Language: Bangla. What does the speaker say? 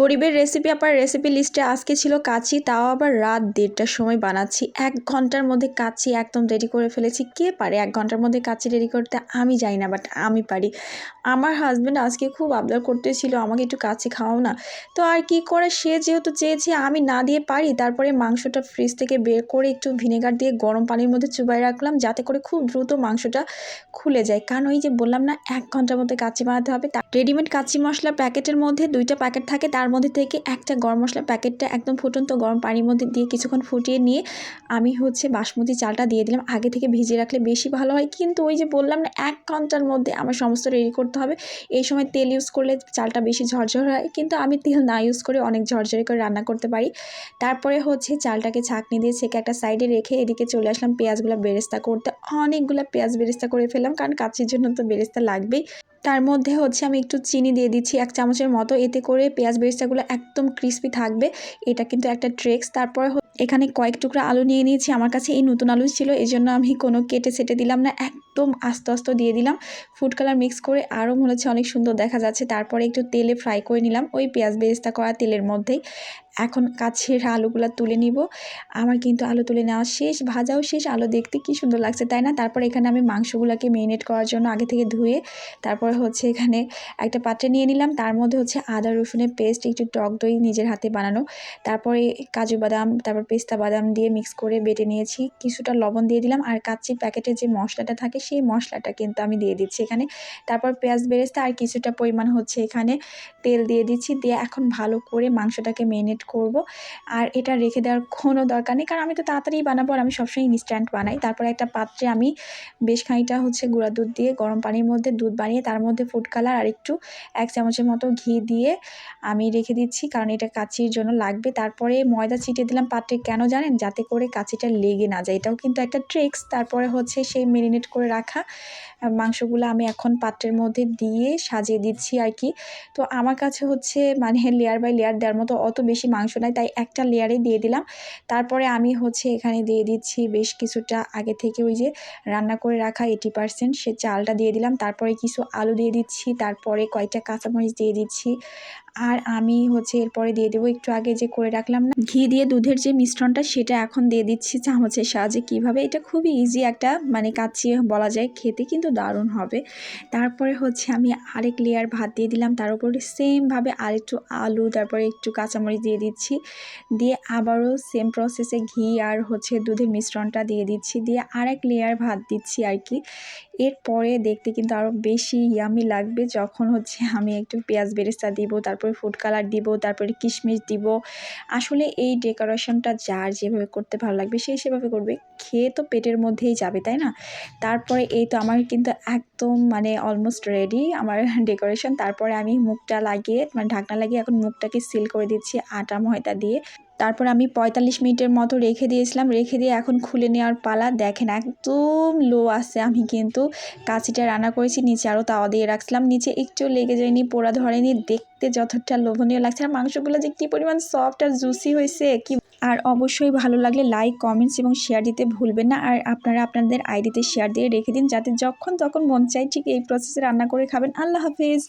গরিবের রেসিপি আবার রেসিপি লিস্টে আজকে ছিল কাচ্চি, তাও আবার রাত ১:৩০টার সময় বানাচ্ছি। ১ ঘন্টার মধ্যে কাচ্চি একদম রেডি করে ফেলেছি। কে পারে ১ ঘন্টার মধ্যে কাচ্চি রেডি করতে? আমি জানি না, বাট আমি পারি। আমার হাজব্যান্ড আজকে খুব আবদার করতেছিল, আমাকে একটু কাচ্চি খাওয়াও না। তো আর কি করে, সে যেহেতু চেয়েছে আমি না দিয়ে পারি। তারপরে মাংসটা ফ্রিজ থেকে বের করে একটু ভিনেগার দিয়ে গরম পানির মধ্যে চুবাই রাখলাম, যাতে করে খুব দ্রুত মাংসটা খুলে যায়। কারণ ওই যে বললাম না, ১ ঘন্টার মধ্যে কাচ্চি বানাতে হবে। রেডিমেড কাচ্চি মশলা প্যাকেটের মধ্যে ২টা প্যাকেট থাকে, তার মধ্যে থেকে একটা গরম মশলা প্যাকেটটা একদম ফুটন্ত গরম পানির মধ্যে দিয়ে কিছুক্ষণ ফুটিয়ে নিয়ে আমি বাসমতি চালটা দিয়ে দিলাম। আগে থেকে ভিজিয়ে রাখলে বেশি ভালো হয়, কিন্তু ওই যে বললাম না, ১ ঘন্টার মধ্যে আমার সমস্ত রেডি করতে হবে। এই সময় তেল ইউজ করলে চালটা বেশি ঝরঝর হয়, কিন্তু আমি তেল না ইউজ করে অনেক ঝরঝরে করে রান্না করতে পারি। তারপরে চালটাকে ছাঁকনি দিয়ে ছেঁকে একটা সাইডে রেখে এদিকে চলে আসলাম পেঁয়াজগুলো বেরেস্তা করতে। অনেকগুলো পেঁয়াজ বেরেস্তা করে ফেললাম, কারণ কাচ্চির জন্য তো বেরেস্তা লাগবেই। তার মধ্যে আমি একটু চিনি দিয়ে দিচ্ছি ১ চামচের মতো, এতে করে পেঁয়াজ বেরেস্তাগুলো একদম ক্রিস্পি থাকবে। এটা কিন্তু একটা ট্রিক্স। তারপরে এখানে কয়েক টুকরা আলু নিয়ে নিয়েছি। আমার কাছে এই নতুন আলু ছিল, এই জন্য আমি কোনো কেটে ছেটে দিলাম না, একদম আস্তে আস্তে দিয়ে দিলাম। ফুড কালার মিক্স করে আরও মনে হচ্ছে অনেক সুন্দর দেখা যাচ্ছে। তারপরে একটু তেলে ফ্রাই করে নিলাম ওই পেঁয়াজ বেরেস্তা করা তেলের মধ্যেই। এখন কাচ্চির আলুগুলো তুলে নিব। আমার কিন্তু আলু তুলে নেওয়া শেষ, ভাজাও শেষ। আলু দেখতে কি সুন্দর লাগছে, তাই না? তারপর এখানে আমি মাংসগুলোকে মেরিনেট করার জন্য আগে থেকে ধুয়ে তারপরে এখানে একটা পাত্রে নিয়ে নিলাম। তার মধ্যে আদা রসুনের পেস্ট, একটু টক দই নিজের হাতে বানানো, তারপরে কাজু বাদাম, তারপর পেস্তা বাদাম দিয়ে মিক্স করে বেটে নিয়েছি। কিছুটা লবণ দিয়ে দিলাম, আর কাচ্চির প্যাকেটে যে মশলাটা থাকে সেই মশলাটা কিন্তু আমি দিয়ে দিচ্ছি এখানে। তারপর পেঁয়াজ বেরেস্তা আর কিছুটা পরিমাণ এখানে তেল দিয়ে দিচ্ছি। দিয়ে এখন ভালো করে মাংসটাকে মেরিনেট করব। আর এটা রেখে দেওয়ার কোনো দরকার নেই, কারণ আমি তো তাড়াতাড়ি বানাবো আর আমি সবসময় ইনস্ট্যান্ট বানাই। তারপরে একটা পাত্রে আমি বেশ খানিকটা গুঁড়া দুধ দিয়ে গরম পানির মধ্যে দুধ বানিয়ে তার মধ্যে ফুড কালার আর একটু ১ চামচের মতো ঘি দিয়ে আমি রেখে দিচ্ছি, কারণ এটা কাচ্চির জন্য লাগবে। তারপরে ময়দা ছিটিয়ে দিলাম পাত্রে, কেন জানেন? যাতে করে কাচ্চিটা লেগে না যায়, এটাও কিন্তু একটা ট্রিক্স। তারপরে সেই মেরিনেট করে রাখা মাংসগুলো আমি এখন পাত্রের মধ্যে দিয়ে সাজিয়ে দিচ্ছি আর কি। তো আমার কাছে মানে লেয়ার বাই লেয়ার দেওয়ার মতো অত বেশি মাংস নাই, তাই একটা লেয়ারে দিয়ে দিলাম। তারপরে আমি এখানে দিয়ে দিচ্ছি বেশ কিছুটা আগে থেকে ওই যে রান্না করে রাখা 80% সে চালটা দিয়ে দিলাম। তারপরে কিছু আলু দিয়ে দিচ্ছি, তারপরে কয়েকটা কাঁচামরিচ দিয়ে দিচ্ছি। আর আমি এরপরে দিয়ে দেবো একটু আগে যে করে রাখলাম না ঘি দিয়ে দুধের যে মিশ্রণটা, সেটা এখন দিয়ে দিচ্ছি চামচের সাহায্যে। কীভাবে? এটা খুবই ইজি একটা মানে কাচ্চি বলা যায়, খেতে কিন্তু দারুণ হবে। তারপরে আমি আরেক লেয়ার ভাত দিয়ে দিলাম, তার উপরে সেমভাবে আরেকটু আলু, তারপরে একটু কাঁচামরিচ দিয়ে দিচ্ছি। দিয়ে আবারও সেম প্রসেসে ঘি আর দুধের মিশ্রণটা দিয়ে দিচ্ছি, দিয়ে আরেক লেয়ার ভাত দিচ্ছি আর কি। এরপরে দেখতে কিন্তু আরও বেশি ইয়ামি লাগবে যখন আমি একটু পেঁয়াজ বেরেস্তা দিব, তারপরে ফুড কালার দিব, তারপরে কিশমিশ দিব। আসলে এই ডেকোরেশনটা যার যেভাবে করতে ভালো লাগবে সে সেভাবে করবে, খেয়ে তো পেটের মধ্যেই যাবে, তাই না? তারপরে এই তো আমার কিন্তু একদম মানে অলমোস্ট রেডি আমার ডেকোরেশন। তারপরে আমি মুখটা লাগিয়ে ঢাকনা লাগিয়ে এখন মুখটাকে সিল করে দিচ্ছি আটা ময়দা দিয়ে। তারপর আমি ৪৫ মিনিটের মতো রেখে দিয়েছিলাম, রেখে দিয়ে এখন খুলে নেওয়ার পালা। দেখেন একদম লো আছে আমি কিন্তু কাচ্চিটা রান্না করেছি, নিচে আরও তাওয়া দিয়ে রাখছিলাম, নিচে একটু লেগে যায়নি, পোড়া ধরেনি, দেখতে যতটা লোভনীয় লাগছে। আর মাংসগুলো যে কী পরিমাণ সফট আর জুসি হয়েছে কি! আর অবশ্যই ভালো লাগলে লাইক, কমেন্টস এবং শেয়ার দিতে ভুলবেন না। আর আপনারা আপনাদের আইডিতে শেয়ার দিয়ে রেখে দিন, যাতে যখন তখন মন চাই ঠিক এই প্রসেসে রান্না করে খাবেন। আল্লাহ হাফেজ।